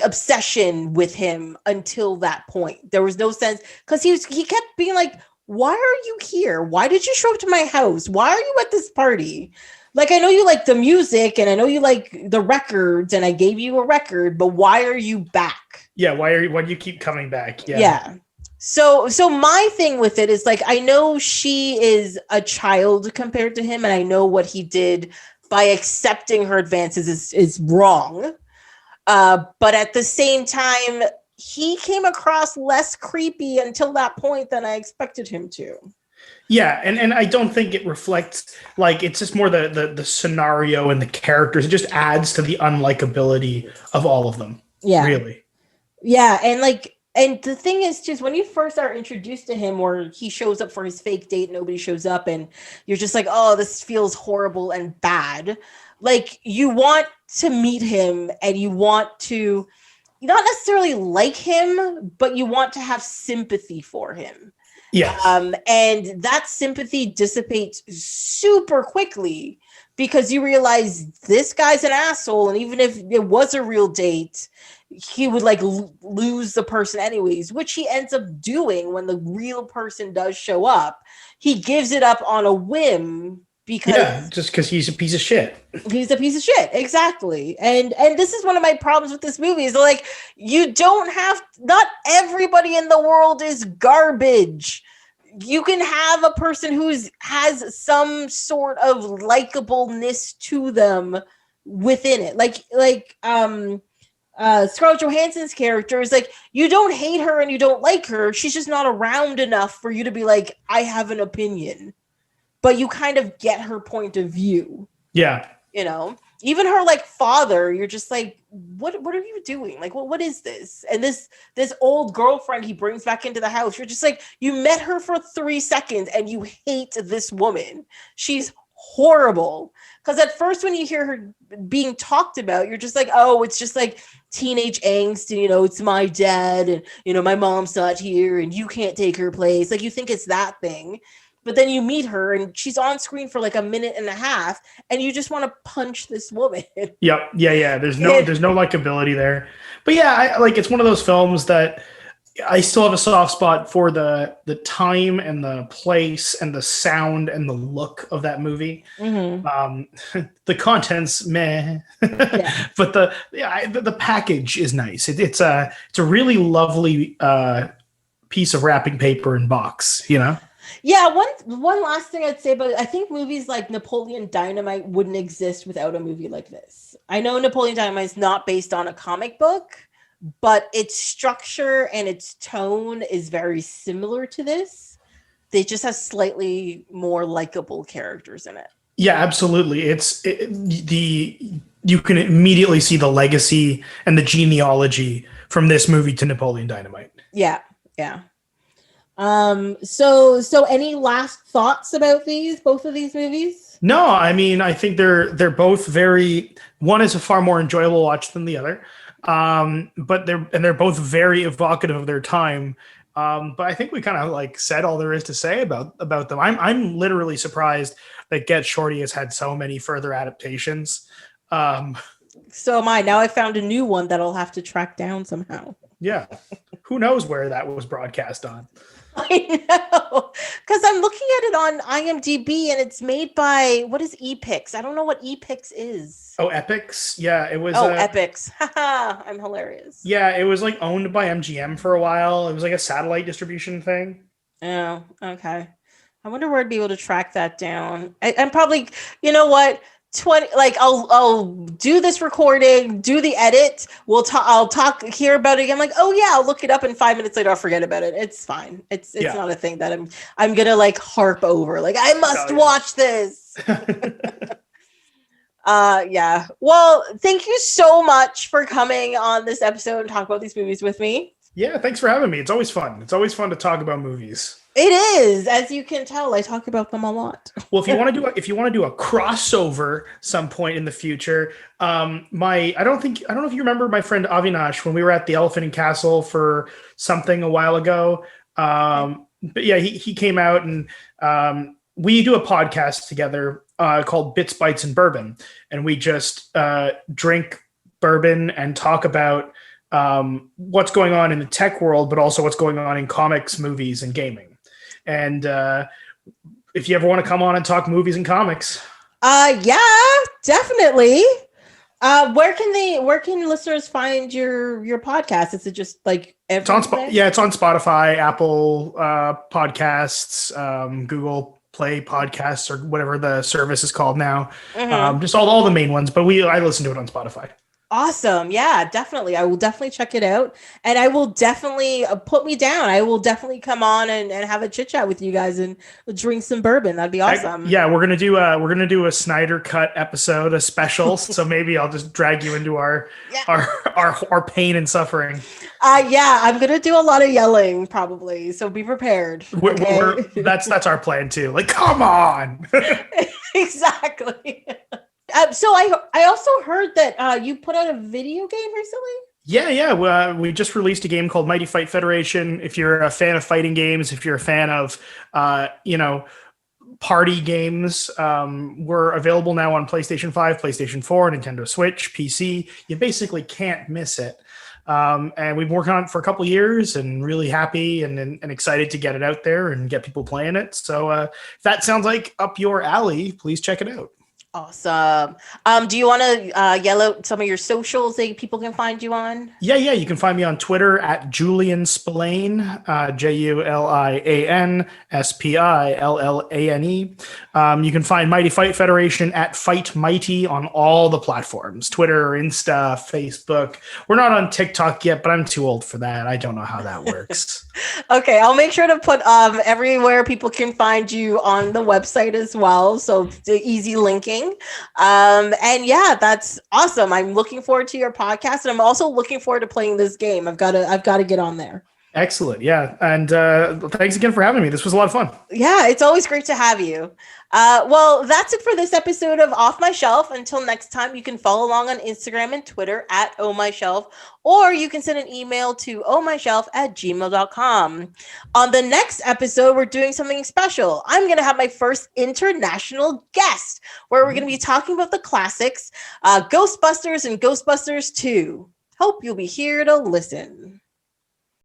obsession with him until that point. There was no sense because he kept being like, why are you here? Why did you show up to my house? Why are you at this party? Like, I know you like the music and I know you like the records and I gave you a record, but why are you back? Yeah, why do you keep coming back? Yeah. So my thing with it is like, I know she is a child compared to him, and I know what he did by accepting her advances is wrong. But at the same time, he came across less creepy until that point than I expected him to. Yeah, and I don't think it reflects, like, it's just more the scenario and the characters. It just adds to the unlikability of all of them. Yeah. Really. Yeah, and the thing is, just when you first are introduced to him, or he shows up for his fake date, nobody shows up, and you're just like, oh, this feels horrible and bad. Like, you want to meet him and you want to not necessarily like him, but you want to have sympathy for him. Yes. And that sympathy dissipates super quickly because you realize this guy's an asshole. And even if it was a real date, he would like lose the person anyways, which he ends up doing when the real person does show up. He gives it up on a whim because just because he's a piece of shit. He's a piece of shit. Exactly. And this is one of my problems with this movie is like, you don't have, not everybody in the world is garbage. You can have a person has some sort of likableness to them within it. Scarlett Johansson's character is like, you don't hate her and you don't like her. She's just not around enough for you to be like, I have an opinion. But you kind of get her point of view. Yeah. You know, even her like father, you're just like, what are you doing? Like, what is this? And this old girlfriend he brings back into the house, you're just like, you met her for 3 seconds and you hate this woman. She's horrible. Because at first when you hear her being talked about, you're just like, oh, it's just like teenage angst, and, you know, it's my dad, and, you know, my mom's not here and you can't take her place. Like, you think it's that thing. But then you meet her and she's on screen for like a minute and a half and you just want to punch this woman. Yep. Yeah. There's no likability there. But yeah, it's one of those films that I still have a soft spot for the time and the place and the sound and the look of that movie. Mm-hmm. The content's meh, yeah. But the package is nice. It's a really lovely piece of wrapping paper and box, you know? Yeah, one last thing I'd say, but I think movies like Napoleon Dynamite wouldn't exist without a movie like this. I know Napoleon Dynamite is not based on a comic book, but its structure and its tone is very similar to this. They just have slightly more likable characters in it. Yeah, absolutely. You can immediately see the legacy and the genealogy from this movie to Napoleon Dynamite. Yeah. So any last thoughts about both of these movies? No, I mean, I think they're both one is a far more enjoyable watch than the other. But they're both very evocative of their time. But I think we kind of like said all there is to say about them. I'm literally surprised that Get Shorty has had so many further adaptations. So am I. Now I found a new one that I'll have to track down somehow. Yeah. Who knows where that was broadcast on? I know, because I'm looking at it on IMDb and it's made by, what is Epix? I don't know what Epix is. Oh, Epix? Yeah, it was. Oh, Epix. Haha, I'm hilarious. Yeah, it was like owned by MGM for a while. It was like a satellite distribution thing. Oh, okay. I wonder where I'd be able to track that down. I'm probably, you know what? I'll do this recording, do the edit. I'll hear about it again. I'm like, oh yeah, I'll look it up, and 5 minutes later I'll forget about it. It's fine. It's not a thing that I'm gonna like harp over. Like, I must watch this. Yeah. Well, thank you so much for coming on this episode and talk about these movies with me. Yeah, thanks for having me. It's always fun. It's always fun to talk about movies. It is, as you can tell, I talk about them a lot. Well, if you want to do a crossover some point in the future, I don't know if you remember my friend Avinash when we were at the Elephant and Castle for something a while ago. But yeah, he came out and we do a podcast together called Bits, Bytes, and Bourbon, and we just drink bourbon and talk about what's going on in the tech world, but also what's going on in comics, movies, and gaming. And if you ever want to come on and talk movies and comics. Yeah, definitely. Where can listeners find your podcast? Is it just like it's on Spotify, Apple Podcasts, Google Play Podcasts, or whatever the service is called now. Just all the main ones, but I listen to it on Spotify. Awesome. Yeah, definitely. I will definitely check it out, and I will definitely put me down. I will definitely come on and have a chit chat with you guys and drink some bourbon. That'd be awesome. We're gonna do a Snyder Cut episode, a special. So maybe I'll just drag you into our pain and suffering. I'm gonna do a lot of yelling probably. So be prepared. Okay? That's our plan too. Like, come on. Exactly. So I also heard that you put out a video game recently. Yeah. We just released a game called Mighty Fight Federation. If you're a fan of fighting games, if you're a fan of, party games, we're available now on PlayStation 5, PlayStation 4, Nintendo Switch, PC. You basically can't miss it. And we've been working on it for a couple of years and really happy and excited to get it out there and get people playing it. So if that sounds like up your alley, please check it out. Awesome. Do you want to yell out some of your socials that people can find you on? Yeah. You can find me on Twitter at Julian Spillane, JulianSpillane. You can find Mighty Fight Federation at Fight Mighty on all the platforms: Twitter, Insta, Facebook. We're not on TikTok yet, but I'm too old for that. I don't know how that works. Okay, I'll make sure to put everywhere people can find you on the website as well. So the easy linking. And yeah, that's awesome. I'm looking forward to your podcast, and I'm also looking forward to playing this game. I've got to get on there. Excellent. Yeah. And thanks again for having me. This was a lot of fun. Yeah, it's always great to have you. Well, that's it for this episode of Off My Shelf. Until next time, you can follow along on Instagram and Twitter at ohmyshelf, or you can send an email to ohmyshelf@gmail.com. On the next episode, we're doing something special. I'm going to have my first international guest, where we're going to be talking about the classics, Ghostbusters and Ghostbusters 2. Hope you'll be here to listen.